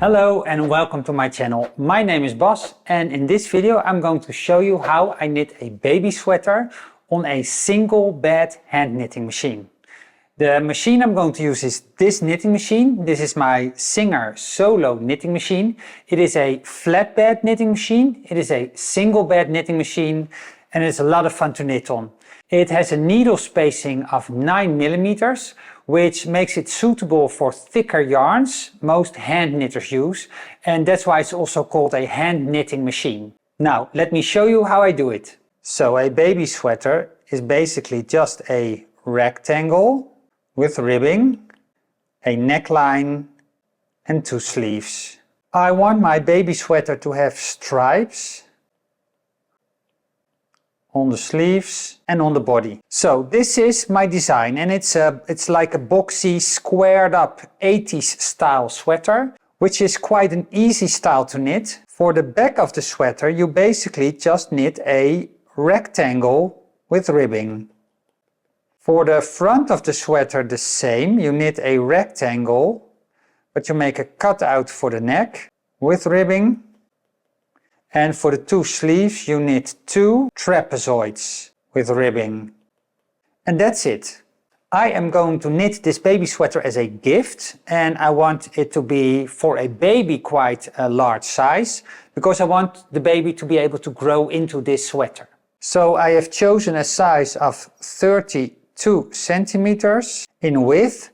Hello and welcome to my channel. My name is Bas and in this video I'm going to show you how I knit a baby sweater on a single bed hand knitting machine. The machine I'm going to use is this knitting machine. This is my Singer Solo knitting machine. It is a flatbed knitting machine. It is a single bed knitting machine and it's a lot of fun to knit on. It has a needle spacing of 9 millimeters, which makes it suitable for thicker yarns most hand knitters use, and that's why it's also called a hand knitting machine. Now let me show you how I do it. So a baby sweater is basically just a rectangle with ribbing, a neckline and 2 sleeves. I want my baby sweater to have stripes on the sleeves and on the body. So this is my design and it's like a boxy squared up 80s style sweater, which is quite an easy style to knit. For the back of the sweater you basically just knit a rectangle with ribbing. For the front of the sweater the same, you knit a rectangle but you make a cutout for the neck with ribbing. And for the 2 sleeves you knit 2 trapezoids with ribbing. And that's it. I am going to knit this baby sweater as a gift and I want it to be for a baby quite a large size because I want the baby to be able to grow into this sweater. So I have chosen a size of 32 centimeters in width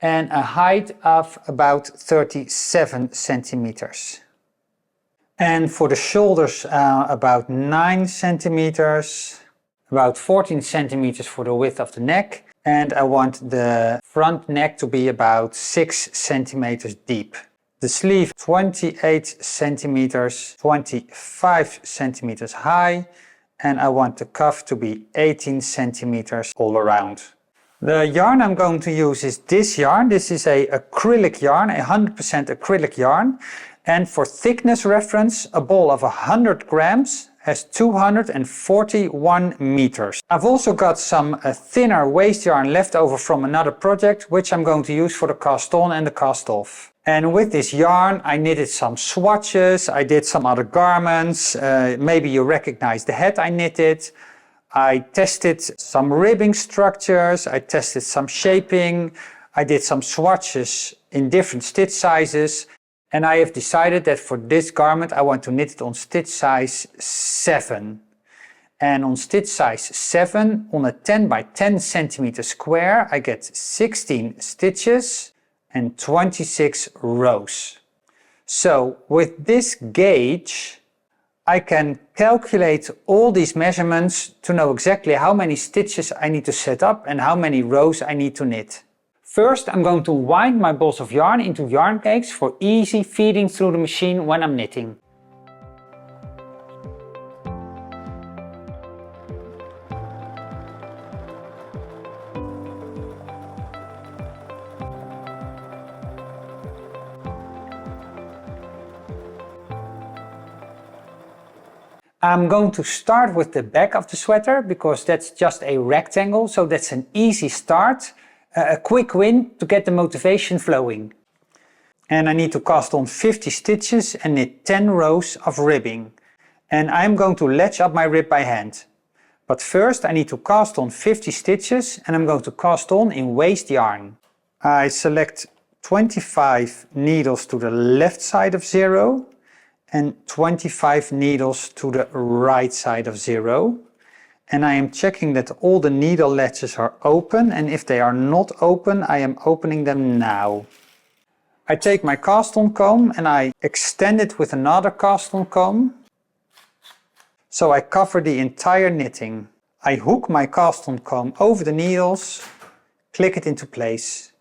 and a height of about 37 centimeters. And for the shoulders about 9 centimeters, about 14 centimeters for the width of the neck, and I want the front neck to be about 6 centimeters deep. The sleeve 28 centimeters, 25 centimeters high, and I want the cuff to be 18 centimeters all around. The yarn I'm going to use is this yarn. This is a acrylic yarn, 100% acrylic yarn. And for thickness reference, a ball of 100 grams has 241 meters. I've also got some thinner waste yarn left over from another project, which I'm going to use for the cast on and the cast off. And with this yarn I knitted some swatches, I did some other garments, maybe you recognize the hat I knitted. I tested some ribbing structures, I tested some shaping, I did some swatches in different stitch sizes. And I have decided that for this garment I want to knit it on stitch size 7. And on stitch size 7, on a 10 by 10 centimeter square, I get 16 stitches and 26 rows. So with this gauge, I can calculate all these measurements to know exactly how many stitches I need to set up and how many rows I need to knit. First, I'm going to wind my balls of yarn into yarn cakes for easy feeding through the machine when I'm knitting. I'm going to start with the back of the sweater because that's just a rectangle, so that's an easy start. A quick win to get the motivation flowing. And I need to cast on 50 stitches and knit 10 rows of ribbing. And I'm going to latch up my rib by hand. But first I need to cast on 50 stitches and I'm going to cast on in waste yarn. I select 25 needles to the left side of 0 and 25 needles to the right side of 0. And I am checking that all the needle latches are open, and if they are not open, I am opening them now. I take my cast on comb and I extend it with another cast on comb. So I cover the entire knitting. I hook my cast on comb over the needles, click it into place.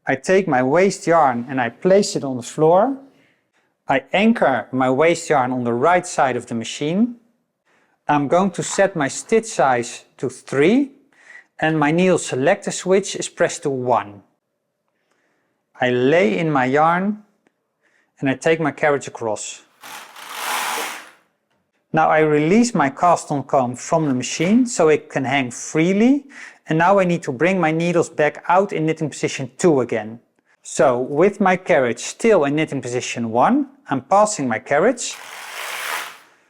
I take my waste yarn and I place it on the floor. I anchor my waste yarn on the right side of the machine. I'm going to set my stitch size to 3 and my needle selector switch is pressed to 1. I lay in my yarn and I take my carriage across. Now I release my cast on comb from the machine so it can hang freely, and now I need to bring my needles back out in knitting position 2 again. So with my carriage still in knitting position 1, I'm passing my carriage.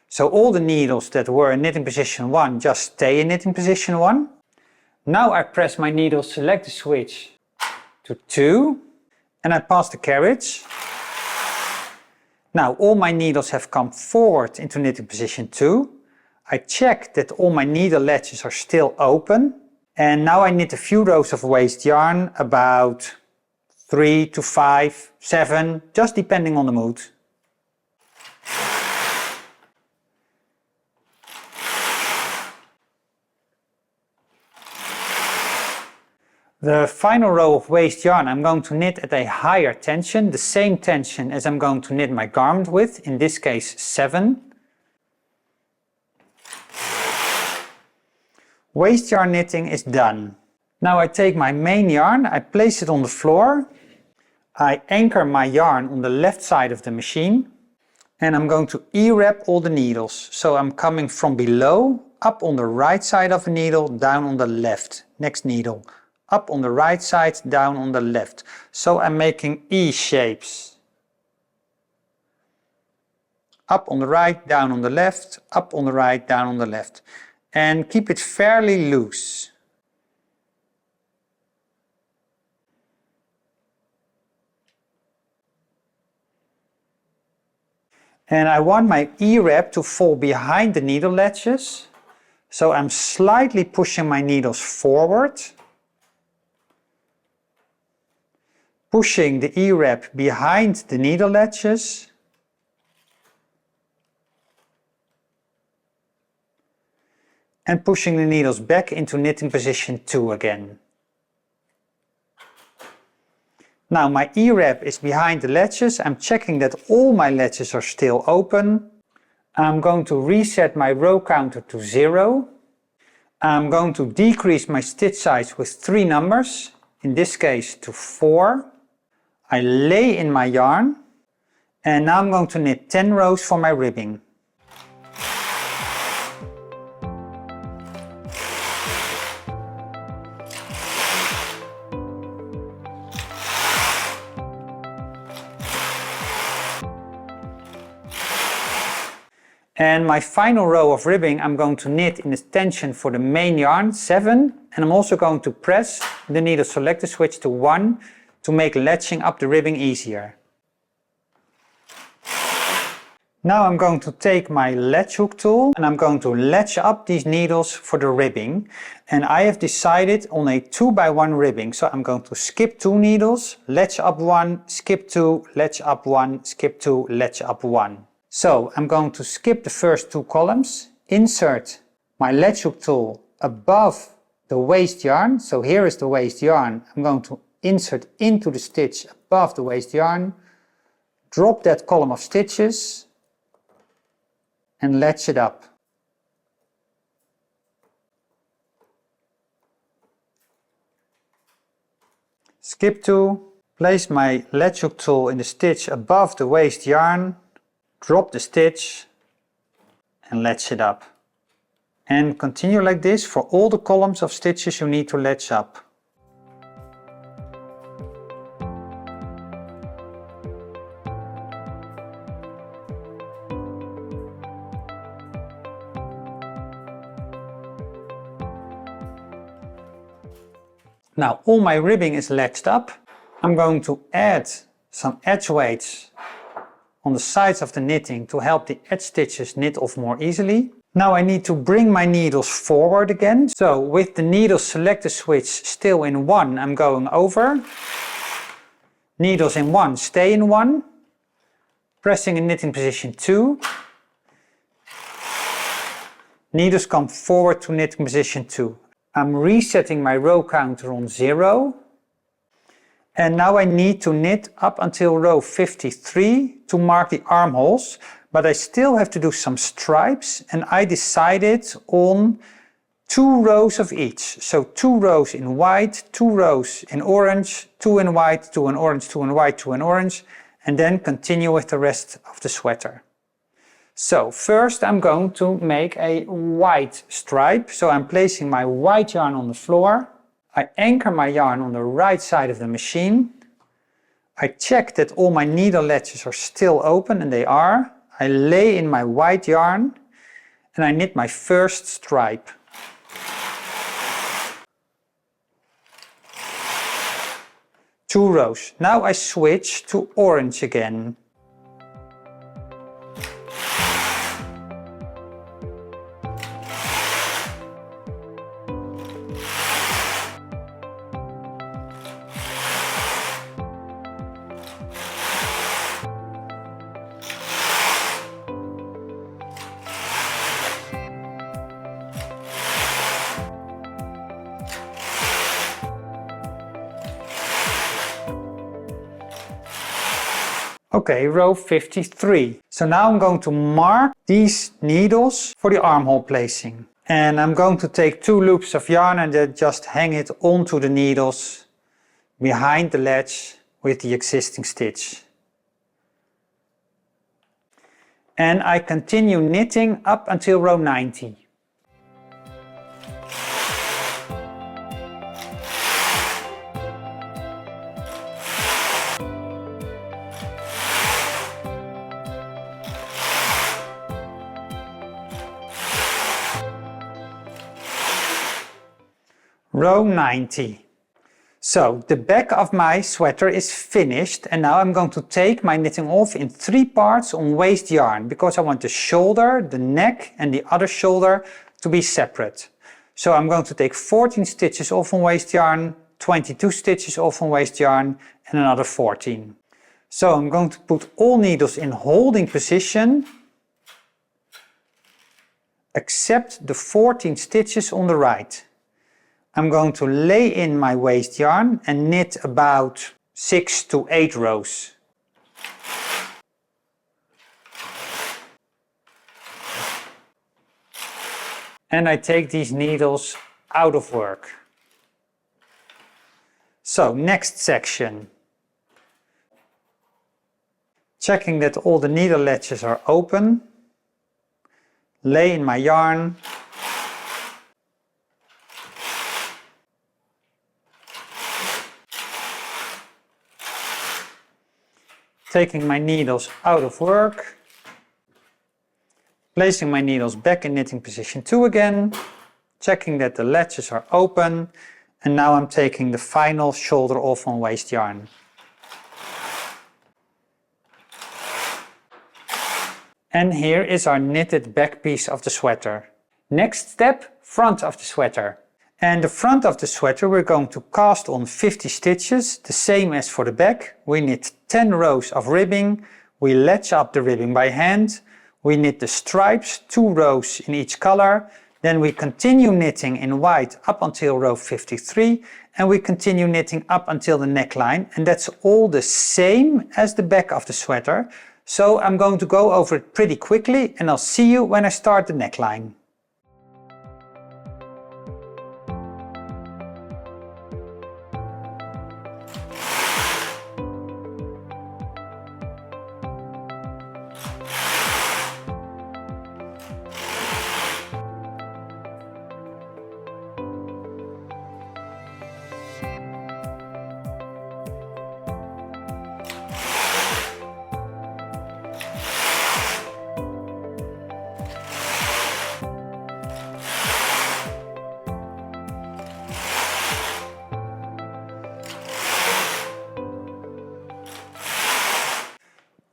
So all the needles that were in knitting position 1 just stay in knitting position 1. Now I press my needle selector switch to 2 and I pass the carriage. Now all my needles have come forward into knitting position 2. I check that all my needle latches are still open. And now I knit a few rows of waste yarn, about 3 to 5, 7, just depending on the mood. The final row of waste yarn I'm going to knit at a higher tension, the same tension as I'm going to knit my garment with, in this case 7. Waste yarn knitting is done. Now I take my main yarn, I place it on the floor, I anchor my yarn on the left side of the machine, and I'm going to E-wrap all the needles. So I'm coming from below, up on the right side of the needle, down on the left, next needle. Up on the right side, down on the left. So I'm making E shapes. Up on the right, down on the left, up on the right, down on the left. And keep it fairly loose. And I want my E-wrap to fall behind the needle latches. So I'm slightly pushing my needles forward. Pushing the E-wrap behind the needle latches. And pushing the needles back into knitting position 2 again. Now my E-wrap is behind the latches. I'm checking that all my latches are still open. I'm going to reset my row counter to 0. I'm going to decrease my stitch size with 3 numbers, in this case to 4. I lay in my yarn and now I'm going to knit 10 rows for my ribbing. And my final row of ribbing I'm going to knit in the tension for the main yarn, 7, and I'm also going to press the needle selector switch to 1 to make latching up the ribbing easier. Now I'm going to take my latch hook tool and I'm going to latch up these needles for the ribbing. And I have decided on a 2x1 ribbing. So I'm going to skip 2 needles, latch up 1, skip 2, latch up 1, skip 2, latch up 1. So I'm going to skip the first 2 columns, insert my latch hook tool above the waste yarn. So here is the waste yarn. I'm going to insert into the stitch above the waste yarn, drop that column of stitches and latch it up. Skip 2, place my latch hook tool in the stitch above the waste yarn, drop the stitch and latch it up. And continue like this for all the columns of stitches you need to latch up. Now all my ribbing is latched up. I'm going to add some edge weights on the sides of the knitting to help the edge stitches knit off more easily. Now I need to bring my needles forward again. So with the needle selector switch still in 1, I'm going over. Needles in 1 stay in 1. Pressing in knitting position 2. Needles come forward to knitting position 2. I'm resetting my row counter on 0. And now I need to knit up until row 53 to mark the armholes, but I still have to do some stripes and I decided on 2 rows of each. So 2 rows in white, 2 rows in orange, 2 in white, 2 in orange, 2 in white, 2 in orange, and then continue with the rest of the sweater. So first I'm going to make a white stripe. So I'm placing my white yarn on the floor. I anchor my yarn on the right side of the machine. I check that all my needle latches are still open, and they are. I lay in my white yarn and I knit my first stripe. Two rows. Now I switch to orange again. Okay, row 53. So now I'm going to mark these needles for the armhole placing. And I'm going to take 2 loops of yarn and then just hang it onto the needles behind the latch with the existing stitch. And I continue knitting up until row 90. Row 90. So the back of my sweater is finished, and now I'm going to take my knitting off in 3 parts on waste yarn because I want the shoulder, the neck and the other shoulder to be separate. So I'm going to take 14 stitches off on waste yarn, 22 stitches off on waste yarn and another 14. So I'm going to put all needles in holding position except the 14 stitches on the right. I'm going to lay in my waste yarn and knit about 6 to 8 rows. And I take these needles out of work. So next section. Checking that all the needle latches are open. Lay in my yarn. Taking my needles out of work, placing my needles back in knitting position 2 again, checking that the latches are open, and now I'm taking the final shoulder off on waste yarn. And here is our knitted back piece of the sweater. Next step, front of the sweater. And the front of the sweater we're going to cast on 50 stitches, the same as for the back. We knit 10 rows of ribbing, we latch up the ribbing by hand, we knit the stripes, 2 rows in each color, then we continue knitting in white up until row 53, and we continue knitting up until the neckline, and that's all the same as the back of the sweater. So I'm going to go over it pretty quickly and I'll see you when I start the neckline.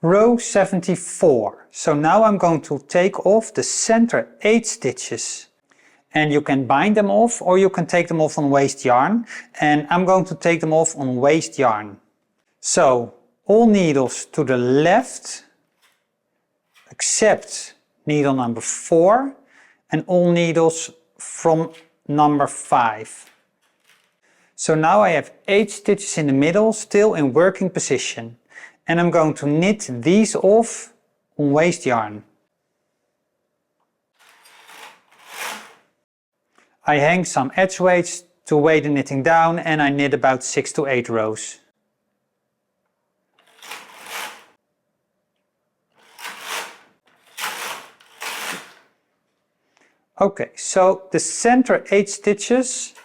Row 74. So now I'm going to take off the center 8 stitches. And you can bind them off or you can take them off on waste yarn. And I'm going to take them off on waste yarn. So all needles to the left except needle number 4 and all needles from number 5. So now I have 8 stitches in the middle still in working position. And I'm going to knit these off on waste yarn. I hang some edge weights to weigh the knitting down and I knit about 6 to 8 rows. Okay, so the center 8 stitches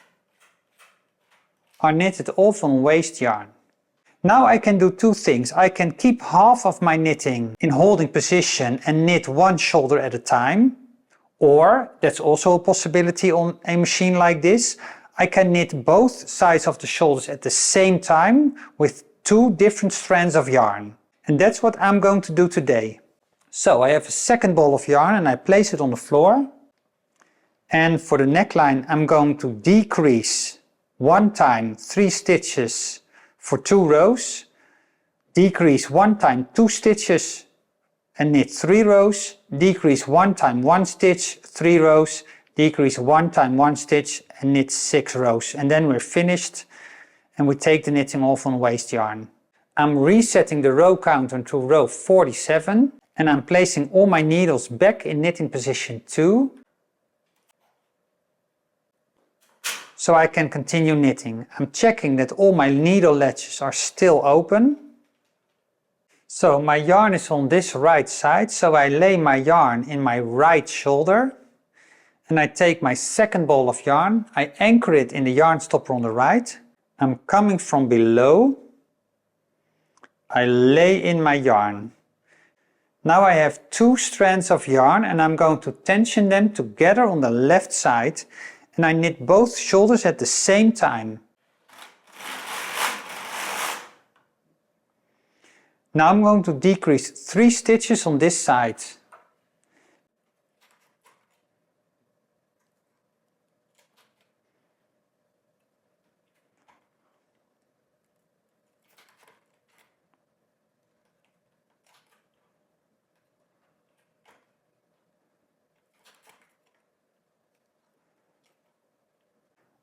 are knitted off on waste yarn. Now I can do two things. I can keep half of my knitting in holding position and knit one shoulder at a time. Or, that's also a possibility on a machine like this, I can knit both sides of the shoulders at the same time with two different strands of yarn. And that's what I'm going to do today. So I have a second ball of yarn and I place it on the floor. And for the neckline I'm going to decrease one time 3 stitches for 2 rows, decrease one time 2 stitches and knit 3 rows, decrease one time 1 stitch, 3 rows, decrease one time 1 stitch and knit 6 rows. And then we're finished and we take the knitting off on waste yarn. I'm resetting the row counter to row 47 and I'm placing all my needles back in knitting position 2. So I can continue knitting. I'm checking that all my needle latches are still open. So my yarn is on this right side, so I lay my yarn in my right shoulder and I take my second ball of yarn, I anchor it in the yarn stopper on the right. I'm coming from below, I lay in my yarn. Now I have 2 strands of yarn and I'm going to tension them together on the left side and I knit both shoulders at the same time. Now I'm going to decrease 3 stitches on this side.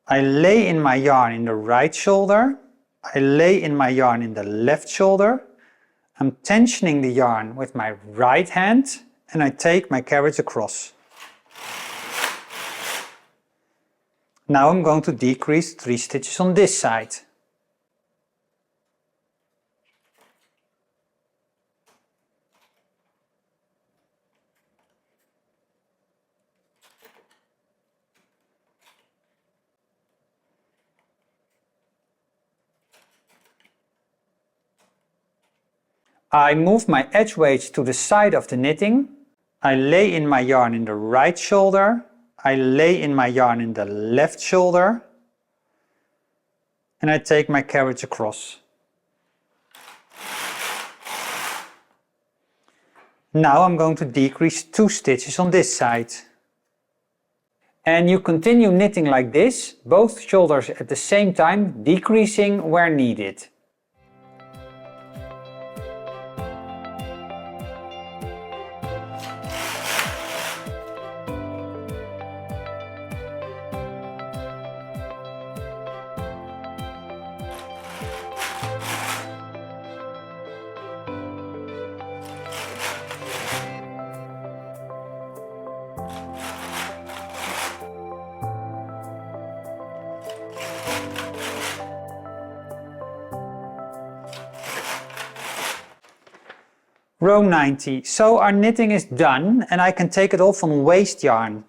I lay in my yarn in the right shoulder, I lay in my yarn in the left shoulder, I'm tensioning the yarn with my right hand and I take my carriage across. Now I'm going to decrease 3 stitches on this side. I move my edge weights to the side of the knitting. I lay in my yarn in the right shoulder. I lay in my yarn in the left shoulder. And I take my carriage across. Now I'm going to decrease 2 stitches on this side. And you continue knitting like this, both shoulders at the same time, decreasing where needed. Row 90. So our knitting is done and I can take it off on waste yarn.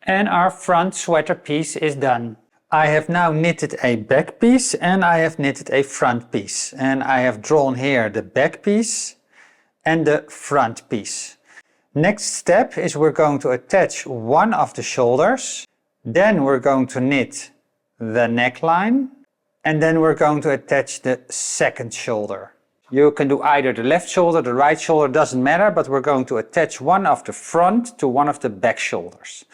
And our front sweater piece is done. I have now knitted a back piece and I have knitted a front piece. And I have drawn here the back piece and the front piece. Next step is we're going to attach one of the shoulders. Then we're going to knit the neckline and then we're going to attach the second shoulder. You can do either the left shoulder, the right shoulder, doesn't matter, but we're going to attach one of the front to one of the back shoulders.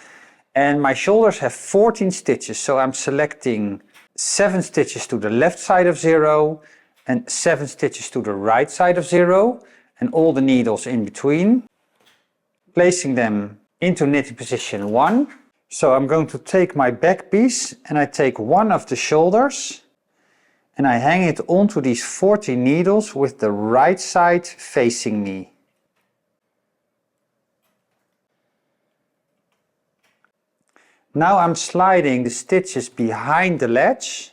And my shoulders have 14 stitches, so I'm selecting 7 stitches to the left side of 0 and 7 stitches to the right side of 0 and all the needles in between, placing them into knitting position 1. So I'm going to take my back piece and I take one of the shoulders and I hang it onto these 14 needles with the right side facing me. Now I'm sliding the stitches behind the ledge.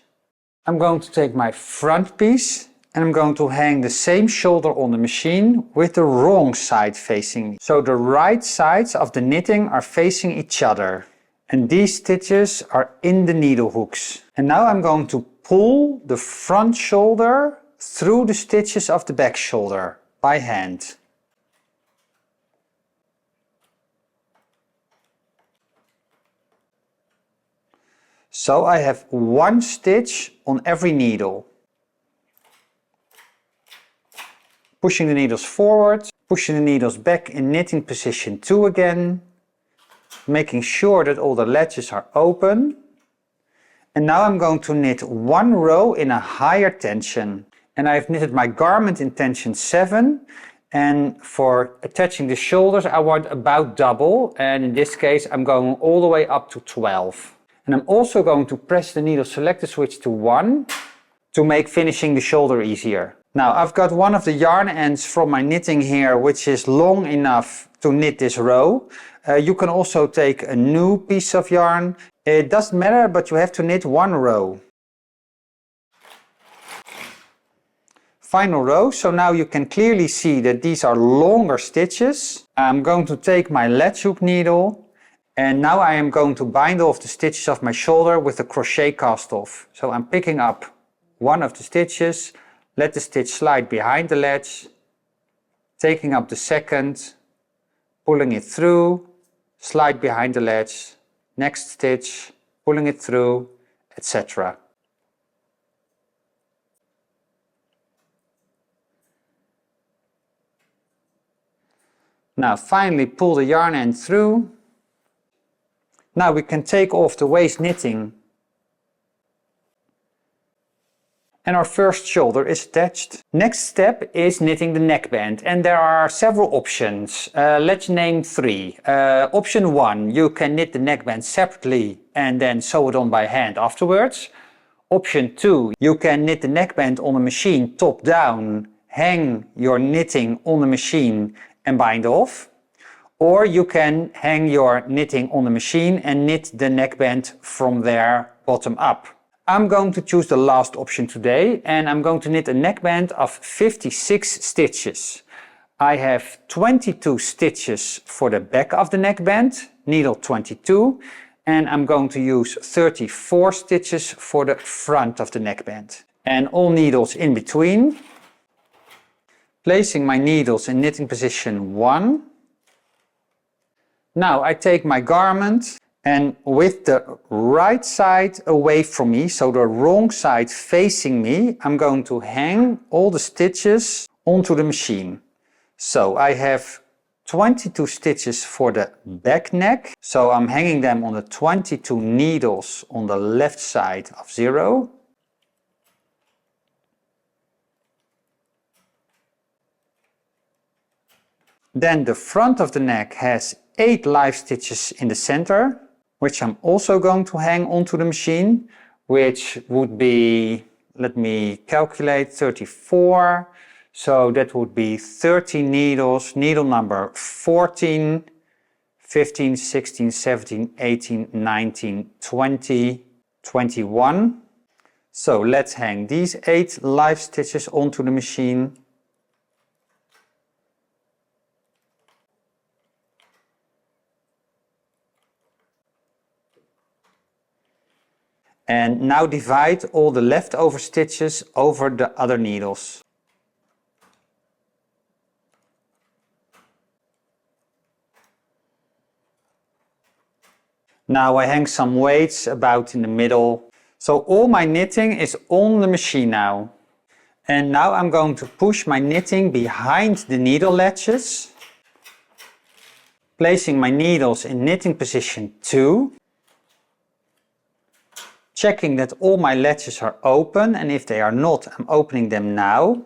I'm going to take my front piece And I'm going to hang the same shoulder on the machine with the wrong side facing me. So the right sides of the knitting are facing each other. And these stitches are in the needle hooks. And now I'm going to pull the front shoulder through the stitches of the back shoulder by hand. So I have one stitch on every needle. Pushing the needles forward, pushing the needles back in knitting position 2 again, making sure that all the latches are open. And now I'm going to knit 1 row in a higher tension. And I've knitted my garment in tension 7, and for attaching the shoulders I want about double, and in this case I'm going all the way up to 12. And I'm also going to press the needle selector switch to 1 to make finishing the shoulder easier. Now I've got one of the yarn ends from my knitting here which is long enough to knit this row. You can also take a new piece of yarn. It doesn't matter, but you have to knit 1 row. Final row, so now you can clearly see that these are longer stitches. I'm going to take my latch hook needle and now I am going to bind off the stitches of my shoulder with a crochet cast off. So I'm picking up one of the stitches, let the stitch slide behind the latch, taking up the second, pulling it through, slide behind the latch, next stitch, pulling it through, etc. Now finally pull the yarn end through. Now we can take off the waist knitting. And our first shoulder is attached. Next step is knitting the neckband, and there are several options. Let's name 3. Option 1, you can knit the neckband separately and then sew it on by hand afterwards. Option 2, you can knit the neckband on the machine top down, hang your knitting on the machine and bind off. Or you can hang your knitting on the machine and knit the neckband from there bottom up. I'm going to choose the last option today, and I'm going to knit a neckband of 56 stitches. I have 22 stitches for the back of the neckband, needle 22, and I'm going to use 34 stitches for the front of the neckband. And all needles in between. Placing my needles in knitting position 1. Now I take my garment and with the right side away from me, so the wrong side facing me, I'm going to hang all the stitches onto the machine. So I have 22 stitches for the back neck, so I'm hanging them on the 22 needles on the left side of 0. Then the front of the neck has 8 live stitches in the center, which I'm also going to hang onto the machine, which would be, let me calculate, 34. So that would be 30 needles, needle number 14, 15, 16, 17, 18, 19, 20, 21. So let's hang these 8 live stitches onto the machine. And now divide all the leftover stitches over the other needles. Now I hang some weights about in the middle. So all my knitting is on the machine now. And now I'm going to push my knitting behind the needle latches. Placing my needles in knitting position 2. Checking that all my latches are open, and if they are not, I'm opening them now.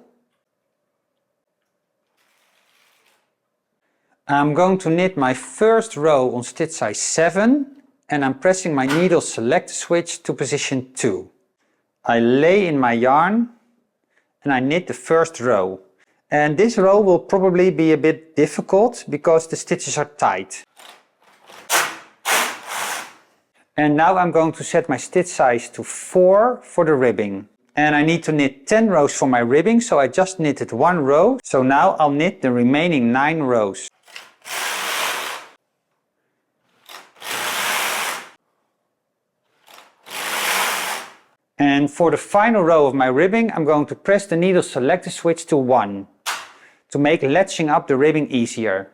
I'm going to knit my first row on stitch size 7, and I'm pressing my needle select switch to position 2. I lay in my yarn and I knit the first row. And this row will probably be a bit difficult because the stitches are tight. And now I'm going to set my stitch size to 4 for the ribbing. And I need to knit 10 rows for my ribbing, so I just knitted 1 row. So now I'll knit the remaining 9 rows. And for the final row of my ribbing, I'm going to press the needle selector switch to 1 to make latching up the ribbing easier.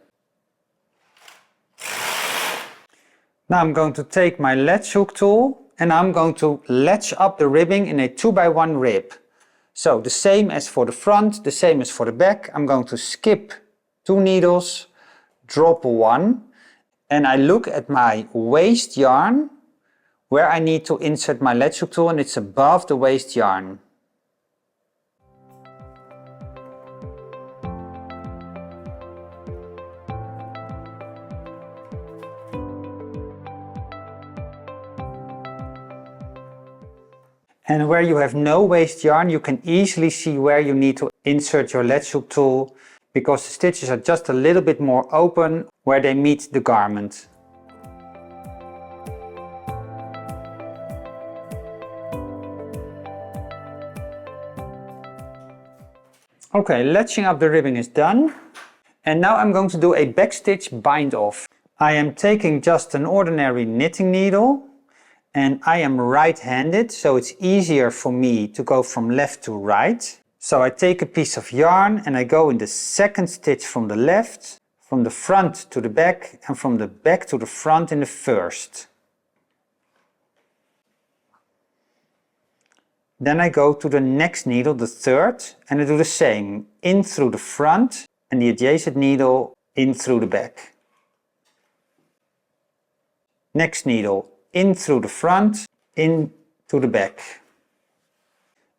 Now I'm going to take my latch hook tool and I'm going to latch up the ribbing in a 2x1 rib. So the same as for the front, the same as for the back. I'm going to skip 2 needles, drop 1, and I look at my waste yarn where I need to insert my latch hook tool, and it's above the waste yarn. And where you have no waste yarn, you can easily see where you need to insert your latch hook tool, because the stitches are just a little bit more open where they meet the garment. Okay, latching up the ribbing is done. And now I'm going to do a backstitch bind off. I am taking just an ordinary knitting needle, and I am right-handed, so it's easier for me to go from left to right. So I take a piece of yarn and I go in the second stitch from the left, from the front to the back, and from the back to the front in the first. Then I go to the next needle, the third, and I do the same, in through the front and the adjacent needle in through the back. Next needle, in through the front, in to the back.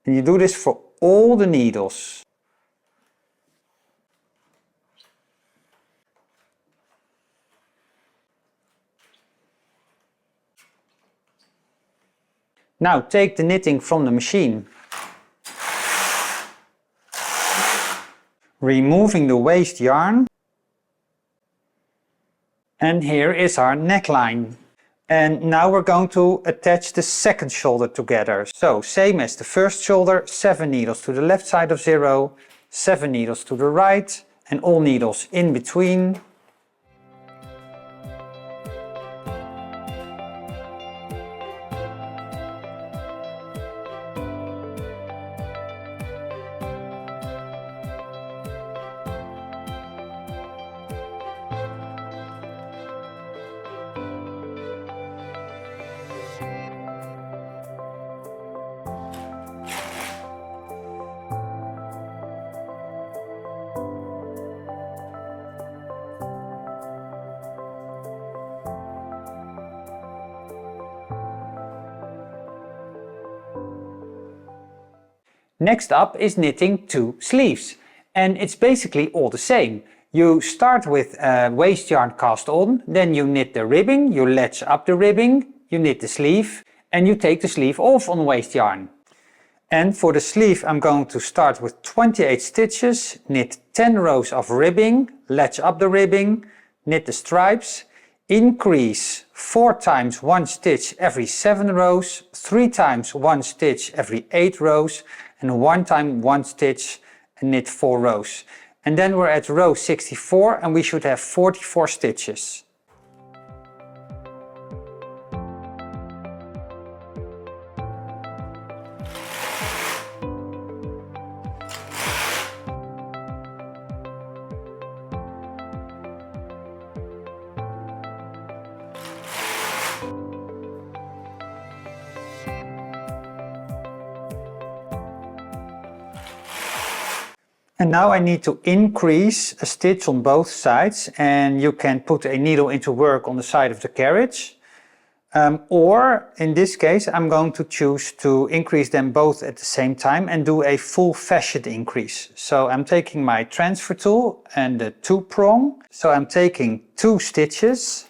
And you do this for all the needles. Now take the knitting from the machine, removing the waste yarn, and here is our neckline. And now we're going to attach the second shoulder together. So same as the first shoulder, 7 needles to the left side of 0, 7 needles to the right, and all needles in between. Next up is knitting 2 sleeves, and it's basically all the same. You start with waste yarn cast on, then you knit the ribbing, you latch up the ribbing, you knit the sleeve, and you take the sleeve off on waste yarn. And for the sleeve I'm going to start with 28 stitches, knit 10 rows of ribbing, latch up the ribbing, knit the stripes, increase 4 times 1 stitch every 7 rows, 3 times 1 stitch every 8 rows, and 1 time 1 stitch and knit 4 rows. And then we're at row 64 and we should have 44 stitches. And now I need to increase a stitch on both sides, and you can put a needle into work on the side of the carriage. Or in this case I'm going to choose to increase them both at the same time and do a full facet increase. So I'm taking my transfer tool and the 2-prong. So I'm taking 2 stitches,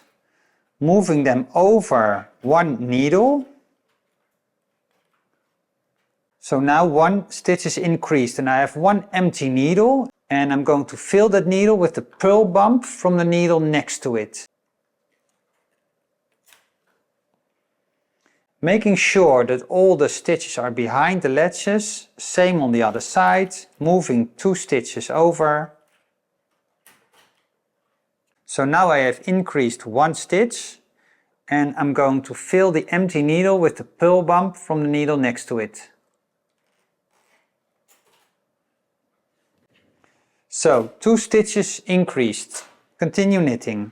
moving them over 1 needle. So now 1 stitch is increased and I have 1 empty needle, and I'm going to fill that needle with the purl bump from the needle next to it. Making sure that all the stitches are behind the latches, same on the other side, moving 2 stitches over. So now I have increased 1 stitch and I'm going to fill the empty needle with the purl bump from the needle next to it. So 2 stitches increased. Continue knitting.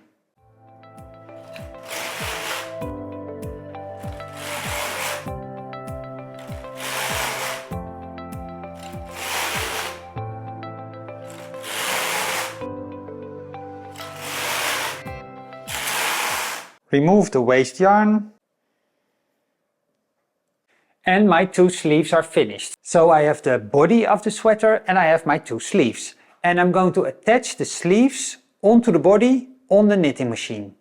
Remove the waste yarn. And my 2 sleeves are finished. So I have the body of the sweater and I have my 2 sleeves. And I'm going to attach the sleeves onto the body on the knitting machine.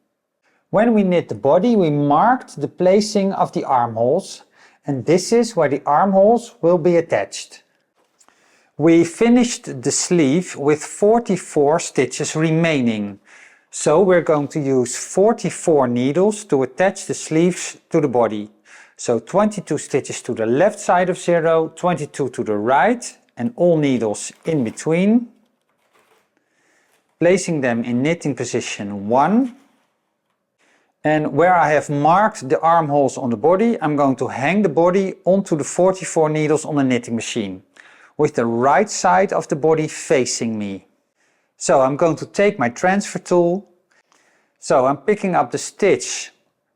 When we knit the body, we marked the placing of the armholes, and this is where the armholes will be attached. We finished the sleeve with 44 stitches remaining. So we're going to use 44 needles to attach the sleeves to the body. So 22 stitches to the left side of 0, 22 to the right, and all needles in between. Placing them in knitting position 1. And where I have marked the armholes on the body, I'm going to hang the body onto the 44 needles on the knitting machine, with the right side of the body facing me. So I'm going to take my transfer tool. So I'm picking up the stitch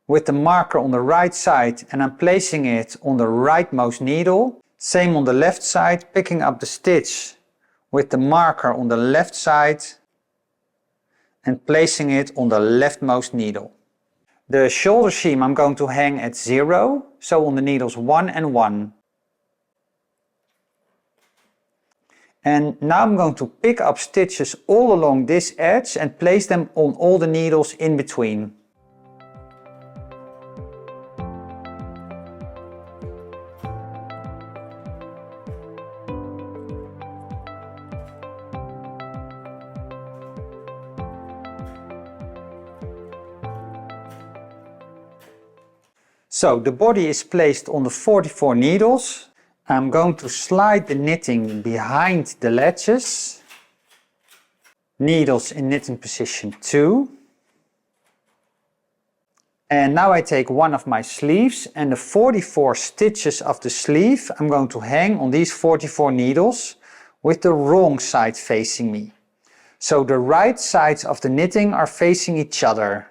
with the marker on the right side and I'm placing it on the rightmost needle. Same on the left side, picking up the stitch with the marker on the left side and placing it on the leftmost needle. The shoulder seam I'm going to hang at 0, so on the needles 1 and 1. And now I'm going to pick up stitches all along this edge and place them on all the needles in between. So the body is placed on the 44 needles. I'm going to slide the knitting behind the latches. Needles in knitting position 2. And now I take one of my sleeves and the 44 stitches of the sleeve I'm going to hang on these 44 needles with the wrong side facing me. So the right sides of the knitting are facing each other.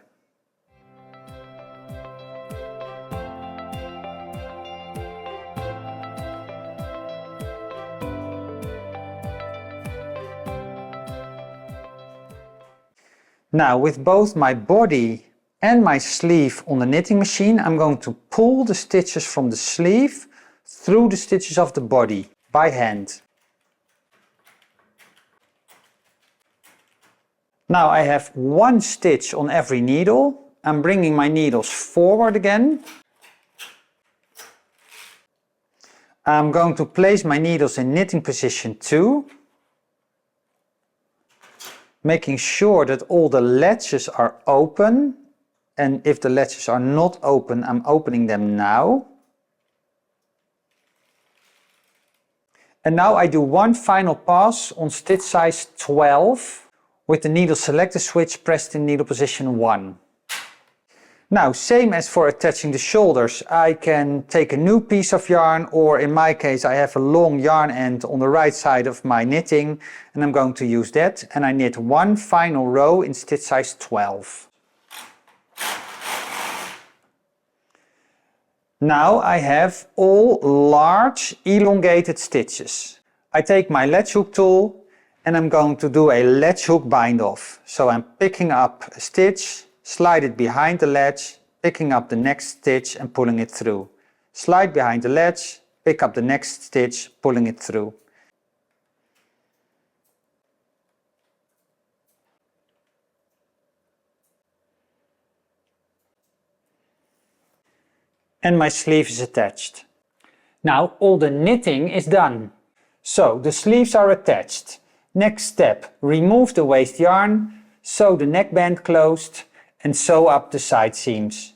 Now with both my body and my sleeve on the knitting machine, I'm going to pull the stitches from the sleeve through the stitches of the body by hand. Now I have 1 stitch on every needle. I'm bringing my needles forward again. I'm going to place my needles in knitting position 2. Making sure that all the latches are open, and if the latches are not open, I'm opening them now. And now I do one final pass on stitch size 12 with the needle selector switch pressed in needle position 1. Now, same as for attaching the shoulders, I can take a new piece of yarn, or in my case I have a long yarn end on the right side of my knitting and I'm going to use that, and I knit one final row in stitch size 12. Now I have all large elongated stitches. I take my latch hook tool and I'm going to do a latch hook bind off. So I'm picking up a stitch, slide it behind the latch, picking up the next stitch and pulling it through. Slide behind the latch, pick up the next stitch, pulling it through. And my sleeve is attached. Now all the knitting is done. So the sleeves are attached. Next step, remove the waste yarn, sew the neckband closed and sew up the side seams.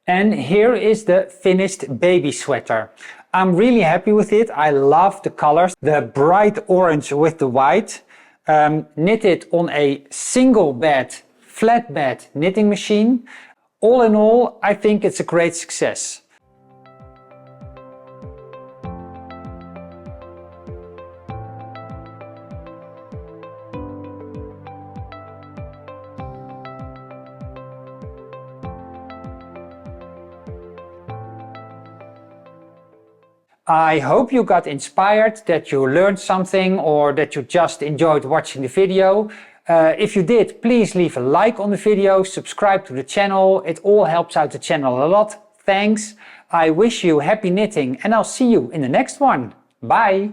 And here is the finished baby sweater. I'm really happy with it. I love the colors, the bright orange with the white. Knitted on a single bed, flat bed knitting machine. All in all, I think it's a great success. I hope you got inspired, that you learned something, or that you just enjoyed watching the video. If you did, please leave a like on the video, subscribe to the channel. It all helps out the channel a lot. Thanks. I wish you happy knitting and I'll see you in the next one. Bye.